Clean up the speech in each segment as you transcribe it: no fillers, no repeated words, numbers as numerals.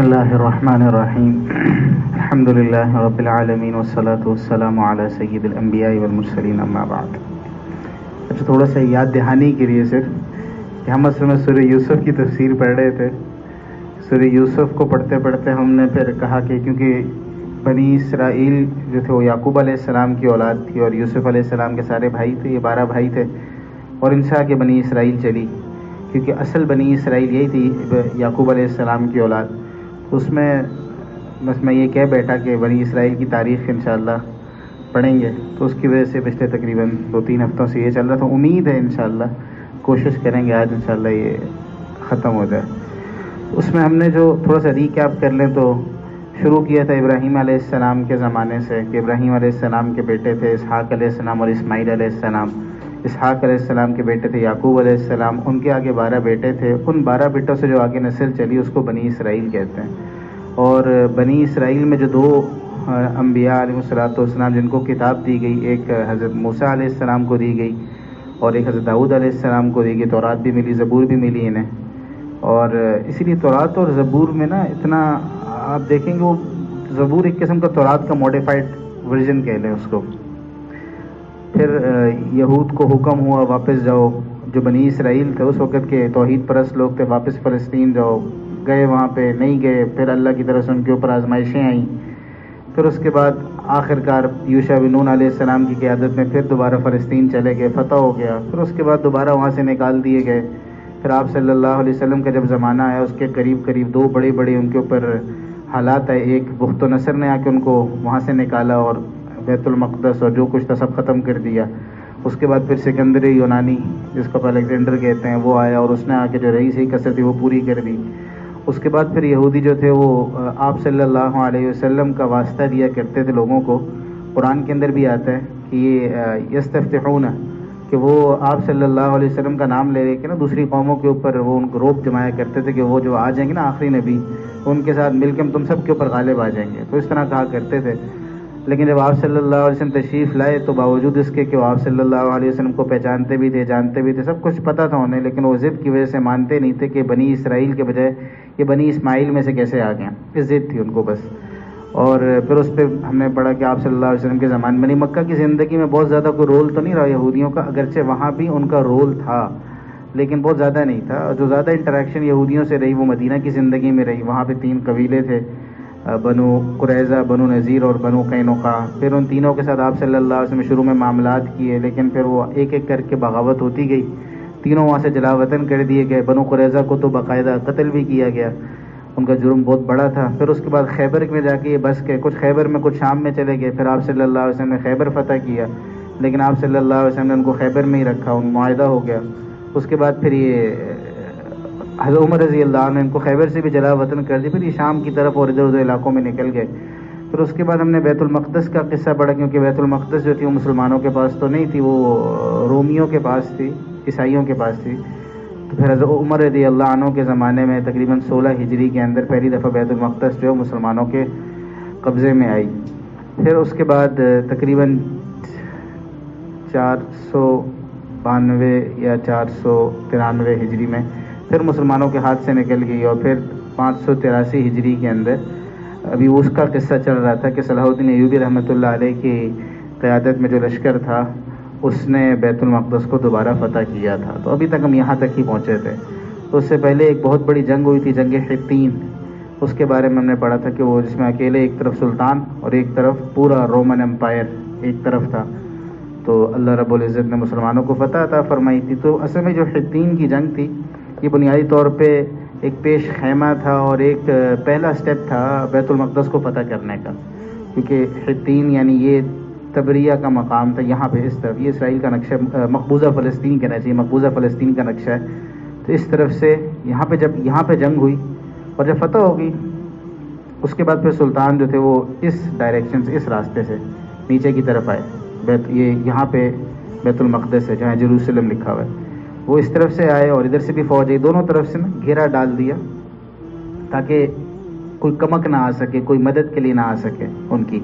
اللہ الرحمن الرحیم الحمد للہ رب العالمین والصلاة والسلام علی سید الانبیاء والمرسلین اما بعد۔ اچھا، تھوڑا سا یاد دہانی کے لیے صرف کہ ہم اصل میں سورہ یوسف کی تفسیر پڑھ رہے تھے۔ سورہ یوسف کو پڑھتے پڑھتے ہم نے پھر کہا کہ کیونکہ بنی اسرائیل جو تھے وہ یعقوب علیہ السلام کی اولاد تھی اور یوسف علیہ السلام کے سارے بھائی تھے، یہ 12 بھائی تھے، اور ان سے آگے بنی اسرائیل چلی، کیونکہ اصل بنی اسرائیل یہی تھی یعقوب علیہ السلام کی اولاد۔ اس میں بس میں یہ کہہ بیٹھا کہ بنی اسرائیل کی تاریخ انشاءاللہ پڑھیں گے، تو اس کی وجہ سے پچھلے تقریباً 2-3 ہفتوں سے یہ چل رہا تھا۔ امید ہے انشاءاللہ کوشش کریں گے آج انشاءاللہ یہ ختم ہو جائے۔ اس میں ہم نے جو تھوڑا سا ریکیپ کر لیں تو شروع کیا تھا ابراہیم علیہ السلام کے زمانے سے کہ ابراہیم علیہ السلام کے بیٹے تھے اسحاق علیہ السلام اور اسماعیل علیہ السلام۔ اسحاق علیہ السلام کے بیٹے تھے یعقوب علیہ السلام، ان کے آگے 12 بیٹے تھے، ان 12 بیٹوں سے جو آگے نسل چلی اس کو بنی اسرائیل کہتے ہیں۔ اور بنی اسرائیل میں جو 2 انبیاء علیہ الصلوۃ والسلام جن کو کتاب دی گئی، ایک حضرت موسیٰ علیہ السلام کو دی گئی اور ایک حضرت داؤد علیہ السلام کو دی گئی، تورات بھی ملی، زبور بھی ملی انہیں۔ اور اسی لیے تورات اور زبور میں نا اتنا آپ دیکھیں گے، وہ زبور ایک قسم کا تورات کا موڈیفائڈ ورژن کہہ لیں اس کو۔ پھر یہود کو حکم ہوا واپس جاؤ، جو بنی اسرائیل تھے اس وقت کے توحید پرست لوگ تھے، واپس فلسطین جاؤ، گئے وہاں پہ نہیں گئے، پھر اللہ کی طرف سے ان کے اوپر آزمائشیں آئیں۔ پھر اس کے بعد آخرکار یوشع بن نون علیہ السلام کی قیادت میں پھر دوبارہ فلسطین چلے گئے، فتح ہو گیا۔ پھر اس کے بعد دوبارہ وہاں سے نکال دیے گئے۔ پھر آپ صلی اللہ علیہ وسلم کا جب زمانہ آیا اس کے قریب 2 بڑے ان کے اوپر حالات آئے۔ ایک بخت و نصر نے آ کے ان کو وہاں سے نکالا اور بیت المقدس اور جو کچھ تھا سب ختم کر دیا۔ اس کے بعد پھر سکندر یونانی جس کو الیگزینڈر کہتے ہیں وہ آیا اور اس نے آ کے جو رہی صحیح کثر تھی وہ پوری کر دی۔ اس کے بعد پھر یہودی جو تھے وہ آپ صلی اللہ علیہ وسلم کا واسطہ دیا کرتے تھے لوگوں کو۔ قرآن کے اندر بھی آتا ہے کہ یہ یستفتحون، کہ وہ آپ صلی اللہ علیہ وسلم کا نام لے کے نا دوسری قوموں کے اوپر وہ ان کو روب جمایا کرتے تھے کہ وہ جو آ جائیں گے نا آخری نبی، ان کے ساتھ مل کے ہم تم سب کے اوپر غالب آ جائیں گے، تو اس طرح کہا کرتے تھے۔ لیکن جب آپ صلی اللہ علیہ وسلم تشریف لائے تو باوجود اس کے کہ وہ آپ صلی اللہ علیہ وسلم کو پہچانتے بھی تھے، جانتے بھی تھے، سب کچھ پتہ تھا انہیں، لیکن وہ ضد کی وجہ سے مانتے نہیں تھے کہ بنی اسرائیل کے بجائے یہ بنی اسماعیل میں سے کیسے آ گئے، اس ضد تھی ان کو بس۔ اور پھر اس پہ ہم نے پڑھا کہ آپ صلی اللہ علیہ وسلم کے زمانے میں مکہ کی زندگی میں بہت زیادہ کوئی رول تو نہیں رہا یہودیوں کا، اگرچہ وہاں بھی ان کا رول تھا لیکن بہت زیادہ نہیں تھا۔ جو زیادہ انٹریکشن یہودیوں سے رہی وہ مدینہ کی زندگی میں رہی۔ وہاں پہ 3 قبیلے تھے، بنو قریظہ، بنو نذیر اور بنو قینقاع۔ پھر ان تینوں کے ساتھ آپ صلی اللہ علیہ وسلم شروع میں معاملات کیے، لیکن پھر وہ ایک ایک کر کے بغاوت ہوتی گئی، تینوں وہاں سے جلا وطن کر دیے گئے۔ بنو قریظہ کو تو باقاعدہ قتل بھی کیا گیا، ان کا جرم بہت بڑا تھا۔ پھر اس کے بعد خیبر میں جا کے یہ بس کے کچھ خیبر میں کچھ شام میں چلے گئے، پھر آپ صلی اللہ علیہ وسلم نے خیبر فتح کیا، لیکن آپ صلی اللہ علیہ وسلم نے ان کو خیبر میں ہی رکھا، ان معاہدہ ہو گیا۔ اس کے بعد پھر یہ حضرت عمر رضی اللہ عنہ ان کو خیبر سے بھی جلا وطن کر دی، پھر یہ شام کی طرف اور ادھر ادھر علاقوں میں نکل گئے۔ پھر اس کے بعد ہم نے بیت المقدس کا قصہ پڑھا، کیونکہ بیت المقدس جو تھی وہ مسلمانوں کے پاس تو نہیں تھی، وہ رومیوں کے پاس تھی، عیسائیوں کے پاس تھی۔ تو پھر حضرت عمر رضی اللہ عنہ کے زمانے میں تقریباً 16 ہجری کے اندر پہلی دفعہ بیت المقدس جو مسلمانوں کے قبضے میں آئی۔ پھر اس کے بعد تقریباً 492 یا 493 ہجری میں پھر مسلمانوں کے ہاتھ سے نکل گئی، اور پھر 583 ہجری کے اندر ابھی اس کا قصہ چل رہا تھا کہ صلاح الدین ایوبی رحمۃ اللہ علیہ کی قیادت میں جو لشکر تھا اس نے بیت المقدس کو دوبارہ فتح کیا تھا۔ تو ابھی تک ہم یہاں تک ہی پہنچے تھے۔ تو اس سے پہلے ایک بہت بڑی جنگ ہوئی تھی، جنگ حطین، اس کے بارے میں ہم نے پڑھا تھا کہ وہ جس میں اکیلے ایک طرف سلطان اور ایک طرف پورا رومن امپائر ایک طرف تھا، تو اللہ رب العزت نے مسلمانوں کو فتح عطا فرمائی تھی۔ تو اصل میں جو حطین کی جنگ تھی یہ بنیادی طور پہ ایک پیش خیمہ تھا اور ایک پہلا سٹیپ تھا بیت المقدس کو فتح کرنے کا، کیونکہ حطین یعنی یہ تبریہ کا مقام تھا، یہاں پہ اس طرف یہ اسرائیل کا نقشہ، مقبوضہ فلسطین کہنا چاہیے، مقبوضہ فلسطین کا نقشہ ہے۔ تو اس طرف سے یہاں پہ جب یہاں پہ جنگ ہوئی اور جب فتح ہو گئی، اس کے بعد پھر سلطان جو تھے وہ اس ڈائریکشن سے، اس راستے سے نیچے کی طرف آئے، یہاں پہ بیت المقدس ہے جہاں جیروسلم لکھا ہوا ہے، وہ اس طرف سے آئے اور ادھر سے بھی فوج آئی، دونوں طرف سے نا گھیرا ڈال دیا تاکہ کوئی کمک نہ آ سکے، کوئی مدد کے لیے نہ آ سکے ان کی۔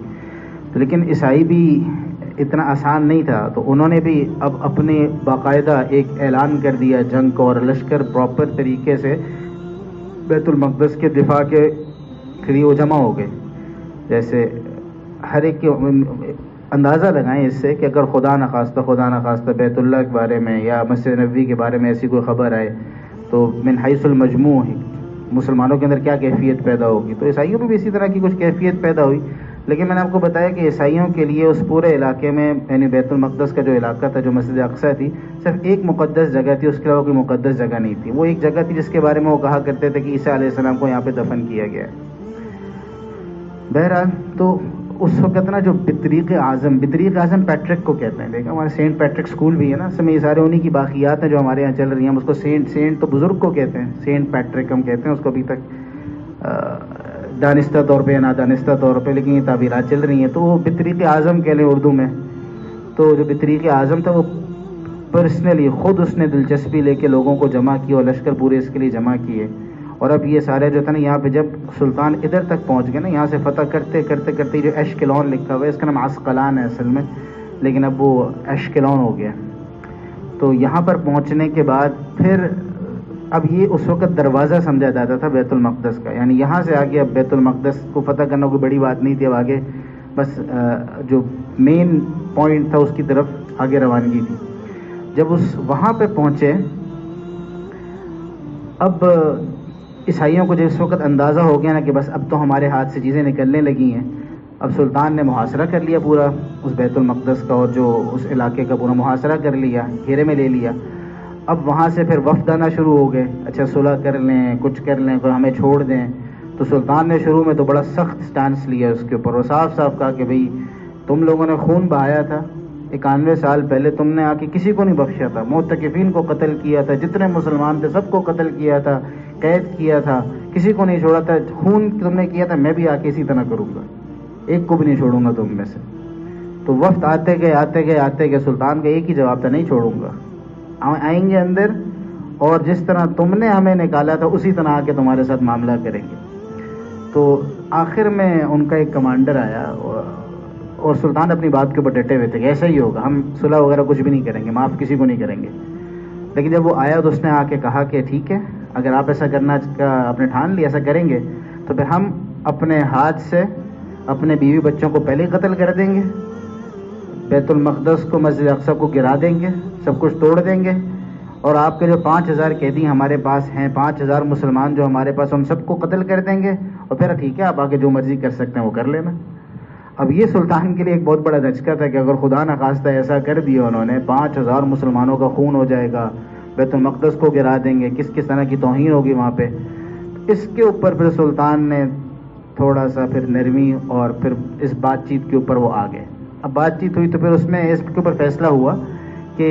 لیکن عیسائی بھی اتنا آسان نہیں تھا، تو انہوں نے بھی اب اپنے باقاعدہ ایک اعلان کر دیا جنگ کو، اور لشکر پراپر طریقے سے بیت المقدس کے دفاع کے پھر یہ وہ جمع ہو گئے. جیسے ہر ایک کے اندازہ لگائیں اس سے کہ اگر خدا نخواستہ بیت اللہ کے بارے میں یا مسجد نبوی کے بارے میں ایسی کوئی خبر آئے تو من حیث المجموع مسلمانوں کے اندر کیا کیفیت پیدا ہوگی. تو عیسائیوں میں بھی اسی طرح کی کچھ کیفیت پیدا ہوئی. لیکن میں نے آپ کو بتایا کہ عیسائیوں کے لیے اس پورے علاقے میں یعنی بیت المقدس کا جو علاقہ تھا, جو مسجد اقصیٰ تھی, صرف ایک مقدس جگہ تھی, اس کے علاوہ کوئی مقدس جگہ نہیں تھی. وہ ایک جگہ تھی جس کے بارے میں وہ کہا کرتے تھے کہ عیسیٰ علیہ السلام کو یہاں پہ دفن کیا گیا ہے. بہرحال تو اس وقت نا جو بطریق اعظم پیٹرک کو کہتے ہیں, دیکھا ہمارے سینٹ پیٹرک اسکول بھی ہے نا, اس میں یہ سارے انہی کی باقیات ہیں جو ہمارے یہاں چل رہی ہیں. ہم اس کو سینٹ تو بزرگ کو کہتے ہیں, سینٹ پیٹرک ہم کہتے ہیں اس کو ابھی تک دانستہ طور پہ یا نادانستہ طور پہ, لیکن یہ تعبیرات چل رہی ہیں. تو وہ بطریق اعظم کہہ لیں اردو میں. تو جو بطریق اعظم تھا وہ پرسنلی خود اس نے دلچسپی لے کے لوگوں کو جمع کیا اور لشکر پورے اس کے لیے جمع کیے. اور اب یہ سارے جو تھا نا یہاں پہ جب سلطان ادھر تک پہنچ گئے نا, یہاں سے فتح کرتے کرتے جو ایشکلون لکھا ہوا ہے, اس کا نام عسقلان ہے اصل میں, لیکن اب وہ ایشکلون ہو گیا. تو یہاں پر پہنچنے کے بعد پھر اب یہ اس وقت دروازہ سمجھا جاتا تھا بیت المقدس کا, یعنی یہاں سے آگے اب بیت المقدس کو فتح کرنا کوئی بڑی بات نہیں تھی. اب آگے بس جو مین پوائنٹ تھا اس کی طرف آگے روانگی تھی. جب وہاں پہ پہنچے, اب عیسائیوں کو جس وقت اندازہ ہو گیا نا کہ بس اب تو ہمارے ہاتھ سے چیزیں نکلنے لگی ہیں, اب سلطان نے محاصرہ کر لیا پورا اس بیت المقدس کا, اور جو اس علاقے کا پورا محاصرہ کر لیا, گھیرے میں لے لیا. اب وہاں سے پھر وفد آنا شروع ہو گئے, اچھا صلح کر لیں, کچھ کر لیں, کوئی ہمیں چھوڑ دیں. تو سلطان نے شروع میں تو بڑا سخت سٹانس لیا اس کے اوپر, اور صاف کہا کہ بھئی تم لوگوں نے خون بہایا تھا 91 سال پہلے, تم نے آ کے کسی کو نہیں بخشا تھا, معتکفین کو قتل کیا تھا, جتنے مسلمان تھے سب کو قتل کیا تھا, قید کیا تھا, کسی کو نہیں چھوڑا تھا. خون تم نے کیا تھا, میں بھی آ کے اسی طرح کروں گا, ایک کو بھی نہیں چھوڑوں گا تم میں سے. تو وفد آتے گئے, سلطان کا ایک ہی جواب تھا, نہیں چھوڑوں گا. آئیں گے اندر اور جس طرح تم نے ہمیں نکالا تھا اسی طرح آ کے تمہارے ساتھ معاملہ کریں گے. تو آخر میں ان کا ایک کمانڈر آیا اور سلطان اپنی بات کے اوپر ڈٹے ہوئے تھے کہ ایسا ہی ہوگا, ہم صلح وغیرہ کچھ بھی نہیں کریں گے, معاف کسی کو نہیں کریں گے. لیکن جب وہ آیا تو اس نے آ کے کہا کہ ٹھیک ہے, اگر آپ ایسا کرنا کا آپ نے ٹھان لیا, ایسا کریں گے تو پھر ہم اپنے ہاتھ سے اپنے بیوی بچوں کو پہلے قتل کر دیں گے, بیت المقدس کو مسجد اقصیٰ کو گرا دیں گے, سب کچھ توڑ دیں گے, اور آپ کے جو 5000 قیدی ہمارے پاس ہیں, 5000 مسلمان جو ہمارے پاس, ہم سب کو قتل کر دیں گے, اور پھر ٹھیک ہے آپ آگے جو مرضی کر سکتے ہیں وہ کر لینا. اب یہ سلطان کے لیے ایک بہت بڑا دھچکا تھا کہ اگر خدا نخواستہ ایسا کر دیا انہوں نے, 5000 مسلمانوں کا خون ہو جائے گا, بیت المقدس کو گرا دیں گے, کس طرح کی توہین ہوگی وہاں پہ. اس کے اوپر پھر سلطان نے تھوڑا سا پھر نرمی اور پھر اس بات چیت کے اوپر وہ آ گئے. اب بات چیت ہوئی تو پھر اس میں اس کے اوپر فیصلہ ہوا کہ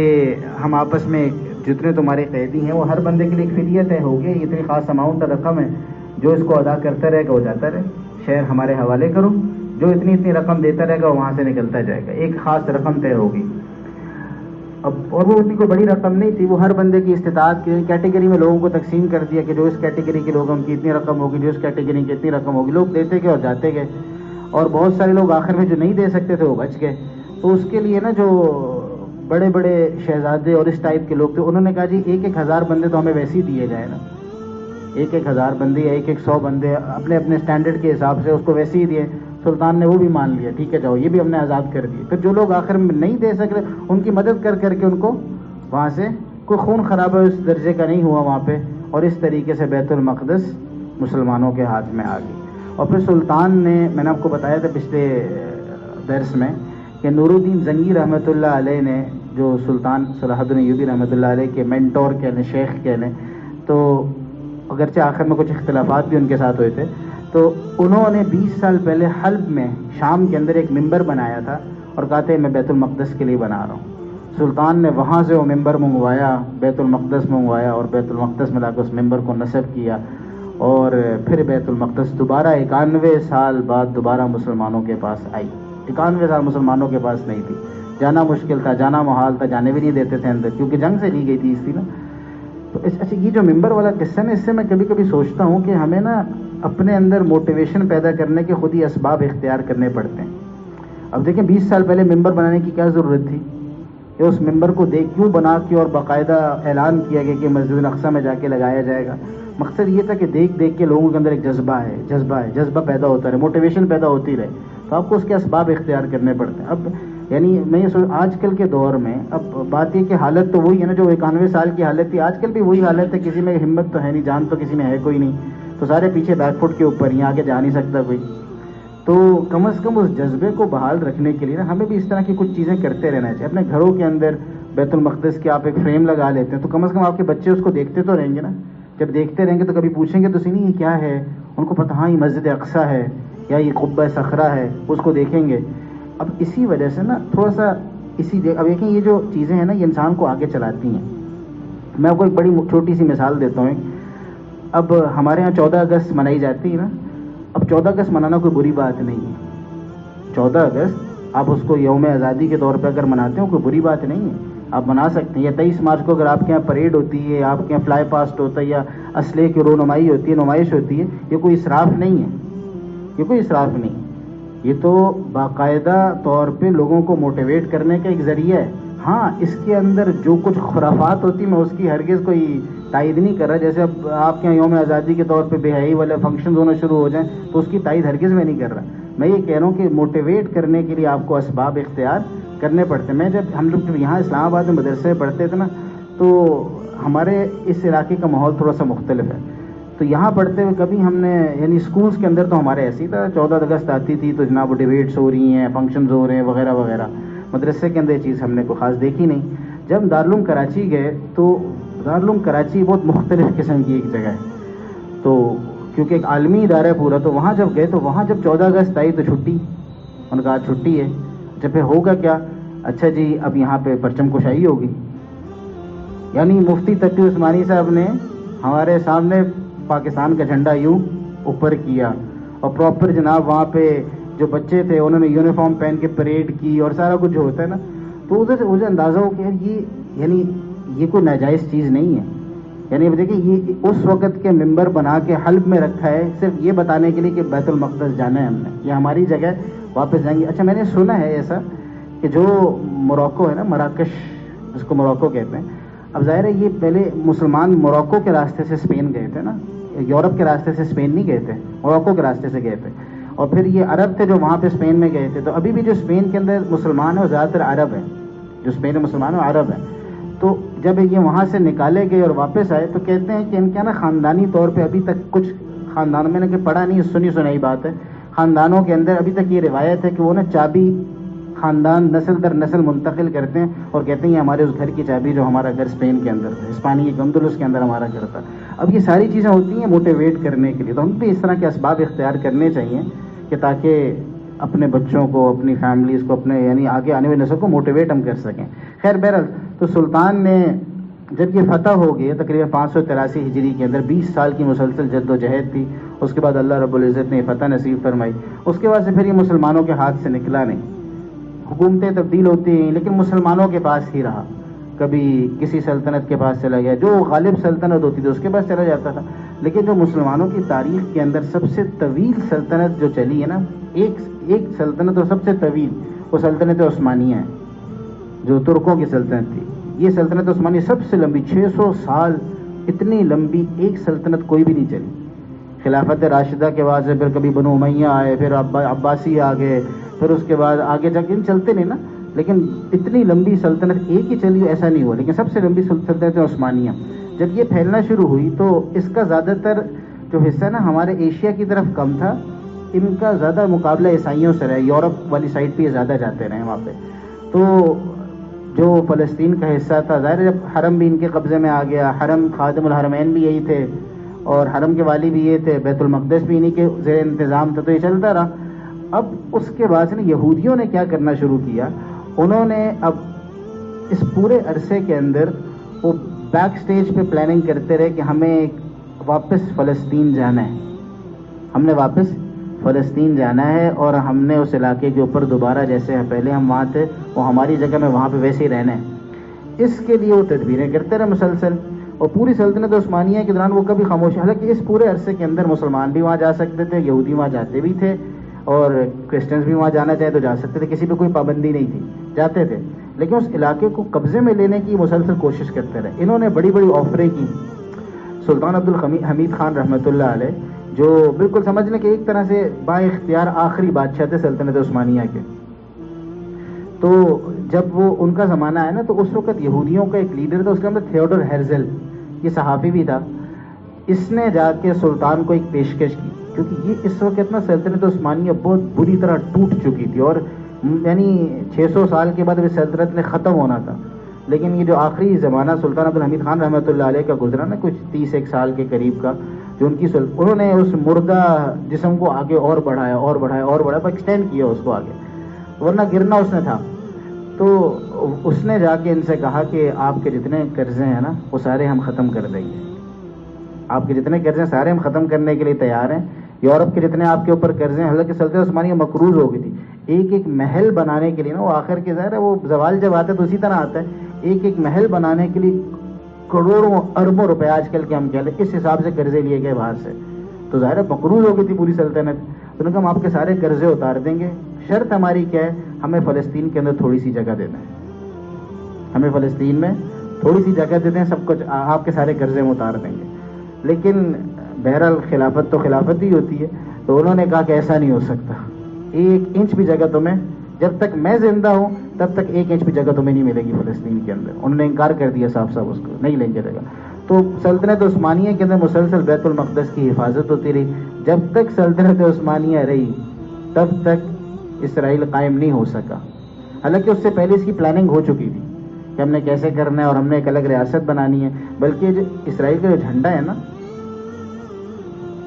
ہم آپس میں جتنے تمہارے قیدی ہیں وہ ہر بندے کے لیے ایک فدیہ طے ہوگی, یہ اتنی خاص اماؤنٹ رقم ہے, جو اس کو ادا کرتا رہے گا وہ جاتا رہے, شہر ہمارے حوالے کرو, جو اتنی رقم دیتا رہے گا وہاں سے نکلتا جائے گا, ایک خاص رقم طے ہوگی. اب اور وہ اتنی کوئی بڑی رقم نہیں تھی, وہ ہر بندے کی استطاعت کی کیٹیگری میں لوگوں کو تقسیم کر دیا کہ جو اس کیٹیگری کے لوگوں کی اتنی رقم ہوگی, جو اس کیٹیگری کی اتنی رقم ہوگی. لوگ دیتے گئے اور جاتے گئے, اور بہت سارے لوگ آخر میں جو نہیں دے سکتے تھے وہ بچ گئے. تو اس کے لیے نا جو بڑے بڑے شہزادے اور اس ٹائپ کے لوگ تھے, انہوں نے کہا جی 1000 بندے تو ہمیں ویسے ہی دیے جائے نا, 1000 بندے یا 100 بندے اپنے اپنے اسٹینڈرڈ کے حساب سے اس کو ویسے ہی دیے. سلطان نے وہ بھی مان لیا, ٹھیک ہے جاؤ, یہ بھی ہم نے آزاد کر دیے. پھر جو لوگ آخر میں نہیں دے سکتے ان کی مدد کر کے ان کو وہاں سے کوئی خون خرابہ اس درجے کا نہیں ہوا وہاں پہ, اور اس طریقے سے بیت المقدس مسلمانوں کے ہاتھ میں آ گئی. اور پھر سلطان نے, میں نے آپ کو بتایا تھا پچھلے درس میں کہ نور الدین زنگی رحمۃ اللہ علیہ نے, جو سلطان صلاح الدین ایوبی رحمۃ اللہ علیہ کے مینٹور کہہ لیں, شیخ کہہ لیں, تو اگرچہ آخر میں کچھ اختلافات بھی ان کے ساتھ ہوئے تھے, تو انہوں نے 20 سال پہلے حلب میں شام کے اندر ایک ممبر بنایا تھا اور کہا تھا میں بیت المقدس کے لیے بنا رہا ہوں. سلطان نے وہاں سے وہ ممبر منگوایا, بیت المقدس منگوایا, اور بیت المقدس میں لا کے اس ممبر کو نصب کیا, اور پھر بیت المقدس دوبارہ 91 سال بعد دوبارہ مسلمانوں کے پاس آئی. 91 سال مسلمانوں کے پاس نہیں تھی, جانا مشکل تھا, جانا محال تھا, جانے بھی نہیں دیتے تھے اندر, کیونکہ جنگ سے لی گئی تھی اس کی نا. تو اچھا یہ جو ممبر والا قصہ نا, اس سے میں کبھی کبھی سوچتا ہوں کہ ہمیں نا اپنے اندر موٹیویشن پیدا کرنے کے خود ہی اسباب اختیار کرنے پڑتے ہیں. اب دیکھیں 20 سال پہلے ممبر بنانے کی کیا ضرورت تھی, کہ اس ممبر کو کیوں بنا کے اور باقاعدہ اعلان کیا گیا کہ مسجد الاقصیٰ میں جا کے لگایا جائے گا. مقصد یہ تھا کہ دیکھ دیکھ کے لوگوں کے اندر ایک جذبہ پیدا ہوتا رہے، موٹیویشن پیدا ہوتی رہے، تو آپ کو اس کے اسباب اختیار کرنے پڑتے ہیں. اب یعنی میں یہ سوچ آج کل کے دور میں اب بات یہ کہ حالت تو وہی ہے نا جو 91 سال کی حالت تھی، آج کل بھی وہی حالت ہے. کسی میں ہمت تو ہے نہیں، جان تو کسی میں ہے کوئی نہیں، تو سارے پیچھے بیک فٹ کے اوپر ہی، آگے جا نہیں سکتا کوئی. تو کم از کم اس جذبے کو بحال رکھنے کے لیے نا ہمیں بھی اس طرح کی کچھ چیزیں کرتے رہنا چاہیے. اپنے گھروں کے اندر بیت المقدس کے آپ ایک فریم لگا لیتے ہیں، تو کم از کم آپ کے بچے اس کو دیکھتے تو رہیں گے نا. جب دیکھتے رہیں گے تو کبھی پوچھیں گے تو سی نہیں یہ کیا ہے، ان کو پتہ ہاں یہ مسجد اقصیٰ ہے یا یہ قبہ صخرہ ہے، اس کو دیکھیں گے. اب اسی وجہ سے نا تھوڑا سا اب دیکھیں یہ جو چیزیں ہیں نا یہ انسان کو آگے چلاتی ہیں. میں آپ کو ایک بڑی چھوٹی سی مثال دیتا ہوں. اب ہمارے یہاں 14 اگست منائی جاتی ہے نا. اب 14 اگست منانا کوئی بری بات نہیں ہے. 14 اگست آپ اس کو یوم آزادی کے طور پہ اگر مناتے ہو کوئی بری بات نہیں ہے، آپ منا سکتے ہیں. یا 23 مارچ کو اگر آپ کے یہاں پریڈ ہوتی ہے، آپ کے یہاں فلائی پاسٹ ہوتا ہے، یا اسلحے کی رونمائی ہوتی ہے، نمائش ہوتی ہے، یہ کوئی اسراف نہیں ہے. یہ کوئی اسراف نہیں، یہ تو باقاعدہ طور پہ لوگوں کو موٹیویٹ کرنے کا ایک ذریعہ ہے. ہاں اس کے اندر جو کچھ خرافات ہوتی میں اس کی ہرگز کوئی تائید نہیں کر رہا. جیسے اب آپ کے یہاں یوم آزادی کے طور پہ بے حیائی والے فنکشنز ہونا شروع ہو جائیں تو اس کی تائید ہرگز میں نہیں کر رہا. میں یہ کہہ رہا ہوں کہ موٹیویٹ کرنے کے لیے آپ کو اسباب اختیار کرنے پڑتے ہیں. ہم لوگ جب یہاں اسلام آباد میں مدرسے میں پڑھتے تھے نا تو ہمارے اس علاقے کا ماحول تھوڑا سا مختلف ہے. تو یہاں پڑھتے ہوئے کبھی ہم نے یعنی اسکولس کے اندر تو ہمارے ایسے ہی تھا، 14 اگست آتی تھی تو جناب ڈیبیٹس ہو رہی ہیں، فنکشنز ہو رہے ہیں وغیرہ وغیرہ. مدرسے کے اندر یہ چیز ہم نے کوئی خاص دیکھی نہیں. جب دارالعلوم کراچی گئے تو دارالعلوم کراچی بہت مختلف قسم کی ایک جگہ ہے، تو کیونکہ ایک عالمی ادارہ ہے پورا. تو وہاں جب گئے تو وہاں جب 14 اگست آئی تو چھٹی، ان کا چھٹی ہے. جب پھر ہوگا کیا، اچھا جی اب یہاں پہ پرچم کشائی ہوگی. یعنی مفتی تقی عثمانی صاحب نے ہمارے سامنے پاکستان کا جھنڈا یوں اوپر کیا اور پراپر جناب وہاں پہ جو بچے تھے انہوں نے یونیفارم پہن کے پریڈ کی اور سارا کچھ جو ہوتا ہے نا. تو ادھر سے مجھے اندازہ ہو کہ یہ کوئی ناجائز چیز نہیں ہے. یعنی دیکھیں یہ اس وقت کے ممبر بنا کے حلب میں رکھا ہے صرف یہ بتانے کے لیے کہ بیت المقدس جانا ہے ہم نے، یہ ہماری جگہ واپس جائیں گے. اچھا میں نے سنا ہے ایسا کہ جو موروکو ہے نا، مراکش جس کو موروکو کہتے ہیں، اب ظاہر ہے یہ پہلے مسلمان موروکو کے راستے سے اسپین گئے تھے نا، یورپ کے راستے سے اسپین نہیں گئے تھے، موروکو کے راستے سے گئے تھے. اور پھر یہ عرب تھے جو وہاں پہ اسپین میں گئے تھے. تو ابھی بھی جو اسپین کے اندر مسلمان ہیں وہ زیادہ تر عرب ہیں، جو اسپین میں مسلمان ہیں وہ عرب ہیں. تو جب یہ وہاں سے نکالے گئے اور واپس آئے تو کہتے ہیں کہ ان کے نا خاندانی طور پہ ابھی تک کچھ خاندانوں میں نے کہ پڑھا نہیں، سنی سنائی بات ہے، خاندانوں کے اندر ابھی تک یہ روایت ہے کہ وہ نا چابی خاندان نسل در نسل منتقل کرتے ہیں اور کہتے ہیں یہ ہمارے اس گھر کی چابی جو ہمارا گھر اسپین کے اندر تھا، اسپانی اندلس کے اندر ہمارا گھر تھا. اب یہ ساری چیزیں ہوتی ہیں موٹیویٹ کرنے کے لیے. تو ہم بھی اس طرح کے اسباب اختیار کرنے چاہیے کہ تاکہ اپنے بچوں کو، اپنی فیملیز کو، اپنے یعنی آگے آنے والی نسل کو موٹیویٹ ہم کر سکیں. خیر بہرحال تو سلطان نے جب یہ فتح ہو گئی تقریباً 583 ہجری کے اندر 20 سال کی مسلسل جد و جہد تھی. اس کے بعد اللہ رب العزت نے فتح نصیب فرمائی. اس کے بعد سے پھر یہ مسلمانوں کے ہاتھ سے نکلا نہیں. حکومتیں تبدیل ہوتی ہیں لیکن مسلمانوں کے پاس ہی رہا. کبھی کسی سلطنت کے پاس چلا گیا، جو غالب سلطنت ہوتی تھی اس کے پاس چلا جاتا تھا. لیکن جو مسلمانوں کی تاریخ کے اندر سب سے طویل سلطنت جو چلی ہے نا، ایک سلطنت اور سب سے طویل، وہ سلطنت عثمانیہ ہے جو ترکوں کی سلطنت تھی. یہ سلطنت عثمانیہ سب سے لمبی، 600 سال، اتنی لمبی ایک سلطنت کوئی بھی نہیں چلی. خلافت راشدہ کے بعد سے پھر کبھی بنو امیہ آئے، پھر عباسی آ گئے، پھر اس کے بعد آگے جا کے چلتے نہیں نا، لیکن اتنی لمبی سلطنت ایک ہی چلی ایسا نہیں ہوا. لیکن سب سے لمبی سلطنت عثمانیہ جب یہ پھیلنا شروع ہوئی تو اس کا زیادہ تر جو حصہ نا ہمارے ایشیا کی طرف کم تھا، ان کا زیادہ مقابلہ عیسائیوں سے رہا. یورپ والی سائڈ پہ یہ زیادہ جاتے رہے وہاں پہ. تو جو فلسطین کا حصہ تھا، ظاہر جب حرم بھی ان کے قبضے میں آ گیا، حرم خادم الحرمین بھی یہی تھے اور حرم کے والی بھی یہ تھے، بیت المقدس بھی انہی کے زیر انتظام تھا، تو یہ چلتا رہا. اب اس کے بعد سے یہودیوں نے کیا کرنا شروع کیا، انہوں نے اب اس پورے عرصے کے اندر وہ بیک سٹیج پہ پلاننگ کرتے رہے کہ ہمیں واپس فلسطین جانا ہے، ہم نے واپس فلسطین جانا ہے اور ہم نے اس علاقے کے اوپر دوبارہ جیسے پہلے ہم وہاں تھے وہ ہماری جگہ میں وہاں پہ ویسے ہی رہنا ہے. اس کے لیے وہ تدبیریں کرتے رہے مسلسل. اور پوری سلطنت عثمانیہ کے دوران وہ کبھی خاموش، حالانکہ اس پورے عرصے کے اندر مسلمان بھی وہاں جا سکتے تھے، یہودی وہاں جاتے بھی تھے اور کرسچنز بھی وہاں جانا چاہے تو جا سکتے تھے، کسی پہ کوئی پابندی نہیں تھی، جاتے تھے. لیکن اس علاقے کو قبضے میں لینے کی مسلسل کوشش کرتے رہے. انہوں نے بڑی بڑی آفریں کی. سلطان عبدالحمید خان رحمۃ اللہ علیہ، جو بالکل سمجھ لیں کہ ایک طرح سے با اختیار آخری بادشاہ تھے سلطنت عثمانیہ کے. تو جب وہ ان کا زمانہ آیا نا تو اس وقت یہودیوں کا ایک لیڈر تھا، اس کا نام تھیوڈر ہیرزل، یہ صحافی بھی تھا. اس نے جا کے سلطان کو ایک پیشکش کی، کیونکہ یہ اس وقت نا سلطنت عثمانیہ بہت بری طرح ٹوٹ چکی تھی، اور یعنی 600 سال کے بعد سلطنت نے ختم ہونا تھا. لیکن یہ جو آخری زمانہ سلطان عبدالحمید خان رحمۃ اللہ علیہ کا گزرا نا، کچھ 31 سال کے قریب کا، جو ان کی انہوں نے اس مردہ جسم کو آگے اور بڑھایا اور بڑھایا اور بڑھایا، پر ایکسٹینڈ کیا اس کو آگے، ورنہ گرنا اس نے تھا. تو اس نے جا کے ان سے کہا کہ آپ کے جتنے قرضے ہیں نا وہ سارے ہم ختم کر دیں گے، آپ کے جتنے قرضے ہیں سارے ہم ختم کرنے کے لیے تیار ہیں. یورپ کے جتنے آپ کے اوپر قرضے ہیں، حالانکہ سلطنت عثمانیہ مقروض ہو گئی تھی، ایک ایک محل بنانے کے لیے نا، وہ آخر کے ظاہر ہے وہ زوال جب آتا ہے تو اسی طرح آتا ہے، ایک ایک محل بنانے کے لیے کروڑوں اربوں روپے آج کل کے ہم کہہ لیں اس حساب سے قرضے لیے گئے باہر سے. تو ظاہر ہے مقروض ہو گئی تھی پوری سلطنت. تو انہوں نے کہا ہم آپ کے سارے قرضے اتار دیں گے، شرط ہماری کیا ہے، ہمیں فلسطین کے اندر تھوڑی سی جگہ دے دیں، ہمیں فلسطین میں تھوڑی سی جگہ دے دیں، سب کچھ آپ کے سارے قرضے ہم اتار دیں گے. لیکن بہرحال خلافت تو خلافت ہی ہوتی ہے. تو انہوں نے کہا کہ ایسا نہیں ہو سکتا، 1 انچ بھی جگہ تمہیں، جب تک میں زندہ ہوں تب تک 1 انچ بھی جگہ تمہیں نہیں ملے گی فلسطین کے اندر. انہوں نے انکار کر دیا صاف صاف، اس کو نہیں لیں گے جگہ. تو سلطنت عثمانیہ کے اندر مسلسل بیت المقدس کی حفاظت ہوتی رہی. جب تک سلطنت عثمانیہ رہی تب تک اسرائیل قائم نہیں ہو سکا. حالانکہ اس سے پہلے اس کی پلاننگ ہو چکی تھی کہ ہم نے کیسے کرنا ہے اور ہم نے ایک الگ ریاست بنانی ہے. بلکہ جو اسرائیل کا جو جھنڈا ہے نا،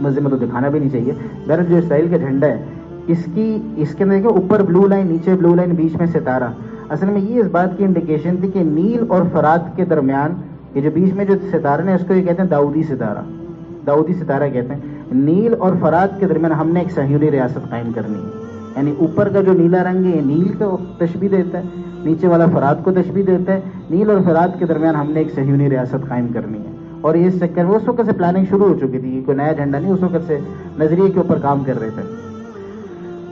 مزے میں تو دکھانا بھی نہیں چاہیے، بہرحال جو اسرائیل کا جھنڈا ہے اس کے اندر دیکھیں اوپر بلو لائن، نیچے بلو لائن، بیچ میں ستارہ. اصل میں یہ اس بات کی انڈیکیشن تھی کہ نیل اور فرات کے درمیان یہ جو بیچ میں جو ستارہ ہے اس کو یہ کہتے ہیں داؤدی ستارہ، داؤدی ستارہ کہتے ہیں. نیل اور فرات کے درمیان ہم نے ایک صہیونی ریاست قائم کرنی ہے. یعنی اوپر کا جو نیلا رنگ ہے یہ نیل کو تشبیہ دیتا ہے، نیچے والا فرات کو تشبیہ دیتا ہے. نیل اور فرات کے درمیان ہم نے ایک صہیونی ریاست قائم کرنی ہے. اور اس چکر میں اس وقت سے پلاننگ شروع ہو چکی تھی، کوئی نیا جھنڈا نہیں، اس وقت سے نظریے کے اوپر کام کر رہے تھے.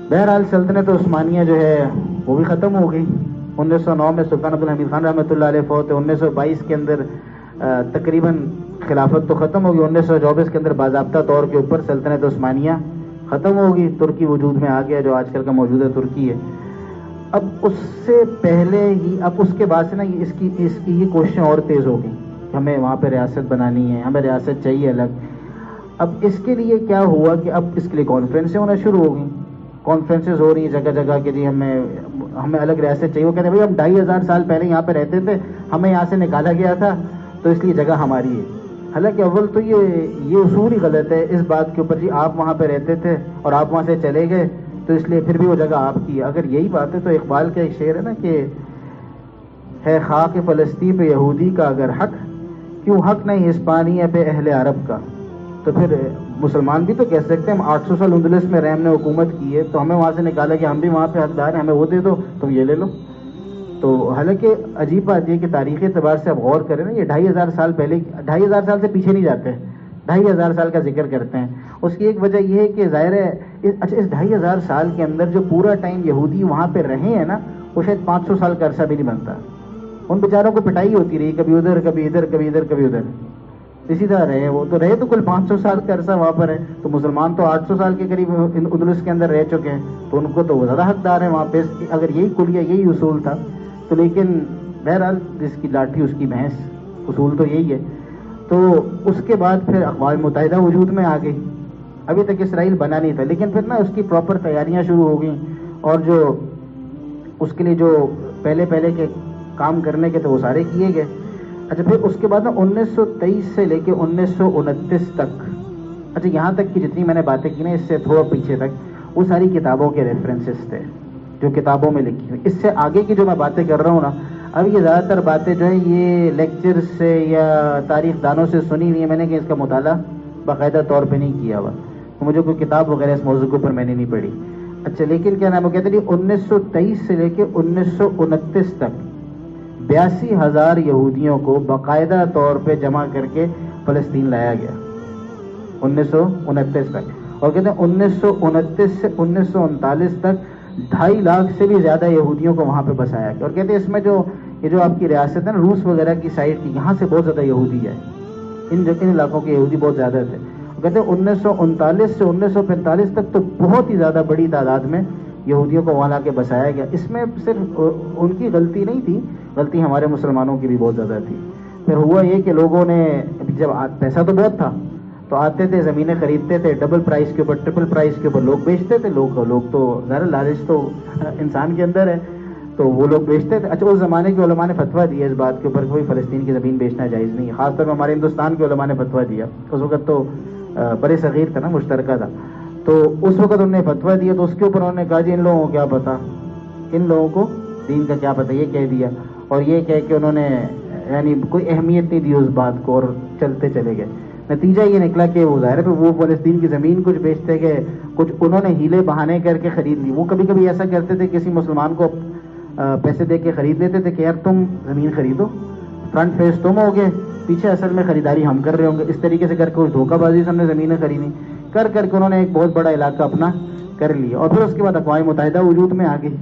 بہرحال سلطنت عثمانیہ جو ہے وہ بھی ختم ہو گئی. 1909 میں سلطان عبدالحمید خان رحمۃ اللہ علیہ فوت. 1922 کے اندر تقریباً خلافت تو ختم ہو گئی. 1924 کے اندر باضابطہ طور کے اوپر سلطنت عثمانیہ ختم ہو گئی. ترکی وجود میں آ گیا جو آج کل کا موجودہ ترکی ہے. اب اس سے پہلے ہی، اب اس کے بعد سے نا اس کی یہ کوششیں اور تیز ہو گئی کہ ہمیں وہاں پہ ریاست بنانی ہے، ہمیں ریاست چاہیے الگ. اب اس کے لیے کیا ہوا کہ اب اس کے لیے کانفرنسیں ہونا شروع ہو گئیں. کانفرنسز ہو رہی ہیں جگہ جگہ کہ جی ہمیں الگ ریاست چاہیے. وہ کہتے ہیں بھائی ہم 2500 سال پہلے یہاں پہ رہتے تھے، ہمیں یہاں سے نکالا گیا تھا تو اس لیے جگہ ہماری ہے. حالانکہ اول تو یہ اصول ہی غلط ہے اس بات کے اوپر، جی آپ وہاں پہ رہتے تھے اور آپ وہاں سے چلے گئے تو اس لیے پھر بھی وہ جگہ آپ کی ہے. اگر یہی بات ہے تو اقبال کا ایک شعر ہے نا کہ ہے خاک فلسطین پہ یہودی کا اگر حق، کیوں حق نہیں ہسپانیہ پہ اہل عرب کا. تو پھر مسلمان بھی تو کہہ سکتے ہیں ہم 800 سال اندلس میں رحم نے حکومت کی ہے تو ہمیں وہاں سے نکالا کہ ہم بھی وہاں پہ حقدار ہیں، ہمیں وہ دے دو، تم یہ لے لو. تو حالانکہ عجیب بات یہ کہ تاریخی اعتبار سے آپ غور کریں نا، یہ 2500 سال پہلے، 2500 سال سے پیچھے نہیں جاتے، 2500 سال کا ذکر کرتے ہیں. اس کی ایک وجہ یہ ہے کہ ظاہر ہے اچھا اس 2500 سال کے اندر جو پورا ٹائم یہودی وہاں پہ رہے ہیں نا، وہ شاید 500 سال کا عرصہ بھی نہیں بنتا. ان بیچاروں کو پٹائی ہوتی رہی، کبھی ادھر کبھی ادھر کبھی ادھر کبھی ادھر، اسی طرح رہے. وہ تو رہے تو کل 500 سال کا عرصہ وہاں پر ہے. تو مسلمان تو 800 سال کے قریب اندلس کے اندر رہ چکے ہیں، تو ان کو تو وہ زیادہ حقدار ہیں وہاں پہ. اگر یہی کلیہ یہی اصول تھا تو لیکن بہرحال جس کی لاٹھی اس کی بھینس، اصول تو یہی ہے. تو اس کے بعد پھر اقوام متحدہ وجود میں آ گئی. ابھی تک اسرائیل بنا نہیں تھا، لیکن پھر نا اس کی پراپر تیاریاں شروع ہو گئیں، اور جو اس کے لیے جو پہلے کے کام کرنے کے تھے وہ سارے کیے گئے. اچھا پھر اس کے بعد نا 1923 سے لے کے 1929 تک، اچھا یہاں تک کی جتنی میں نے باتیں کی نا اس سے تھوڑا پیچھے تک، وہ ساری کتابوں کے ریفرنسز تھے جو کتابوں میں لکھی ہوئی. اس سے آگے کی جو میں باتیں کر رہا ہوں نا، اب یہ زیادہ تر باتیں جو ہیں یہ لیکچر سے یا تاریخ دانوں سے سنی ہوئی ہیں. میں نے کہ اس کا مطالعہ باقاعدہ طور پہ نہیں کیا ہوا، تو مجھے کوئی کتاب وغیرہ اس موضوع کے اوپر میں نے نہیں پڑھی. اچھا لیکن کیا نام وہ کہتے ہیں 1923 سے لے کے 1929 تک 82,000 یہودیوں کو باقاعدہ طور پہ جمع کر کے فلسطین لایا گیا 1929 تک. اور کہتے ہیں 1929 سے 1939 تک 2.5 لاکھ سے بھی زیادہ یہودیوں کو وہاں پہ بسایا گیا. اور کہتے ہیں اس میں جو یہ جو آپ کی ریاست ہے نا روس وغیرہ کی سائڈ کی، یہاں سے بہت زیادہ یہودی ہے. ان علاقوں کے یہودی بہت زیادہ تھے. کہتے ہیں 1939 سے 1945 تک تو بہت ہی زیادہ بڑی تعداد میں یہودیوں کو وہاں لا کے بسایا گیا. اس میں صرف ان کی غلطی نہیں تھی، غلطی ہمارے مسلمانوں کی بھی بہت زیادہ تھی. پھر ہوا یہ کہ لوگوں نے جب پیسہ تو بہت تھا تو آتے تھے، زمینیں خریدتے تھے، ڈبل پرائز کے اوپر ٹرپل پرائز کے اوپر لوگ بیچتے تھے. لوگ تو ذرا لالچ تو انسان کے اندر ہے تو وہ لوگ بیچتے تھے. اچھا، اس زمانے کے علماء نے فتویٰ دیا اس بات کے اوپر کہ کوئی فلسطین کی زمین بیچنا جائز نہیں. خاص طور پر ہمارے ہندوستان کے علماء نے فتویٰ دیا. اس وقت تو بڑے صغیر تھا نا، مشترکہ تھا، تو اس وقت انہوں نے فتویٰ دیا. تو اس کے اوپر انہوں نے کہا جی ان لوگوں کو کیا پتا، ان لوگوں کو دین کا کیا پتہ، یہ کہہ دیا. اور یہ کہہ کے انہوں نے یعنی کوئی اہمیت نہیں دی اس بات کو اور چلتے چلے گئے. نتیجہ یہ نکلا کہ وہ ظاہر ہے پھر وہ فلسطین کی زمین کچھ بیچتے گئے، کچھ انہوں نے ہیلے بہانے کر کے خرید لی. وہ کبھی کبھی ایسا کرتے تھے، کسی مسلمان کو پیسے دے کے خرید لیتے تھے کہ یار تم زمین خریدو، فرنٹ فیس تم ہوگے، پیچھے اصل میں خریداری ہم کر رہے ہوں گے. اس طریقے سے کر کے دھوکہ بازی سے ہم نے زمینیں خریدی، کر کے انہوں نے ایک بہت بڑا علاقہ اپنا کر لیا. اور پھر اس کے بعد اقوام متحدہ وجود میں آ گئی،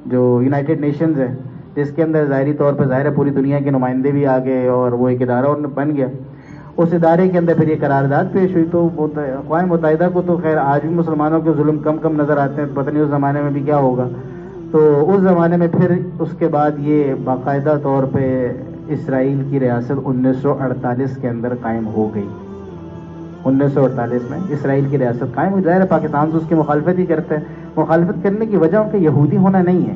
جو یونائٹڈ نیشنز ہے، جس کے اندر ظاہری طور پہ ظاہر ہے پوری دنیا کے نمائندے بھی آ گئے اور وہ ایک ادارہ بن گیا. اس ادارے کے اندر پھر یہ قرارداد پیش ہوئی. تو اقوام متحدہ کو تو خیر آج بھی مسلمانوں کے ظلم کم نظر آتے ہیں، پتہ نہیں اس زمانے میں بھی کیا ہوگا. تو اس زمانے میں پھر اس کے بعد یہ باقاعدہ طور پہ اسرائیل کی ریاست 1948 کے اندر قائم ہو گئی. 1948 میں اسرائیل کی ریاست قائم ہوئی. ظاہر ہے پاکستان سے اس کی مخالفت ہی کرتے ہیں. مخالفت کرنے کی وجہ ان کا یہودی ہونا نہیں ہے.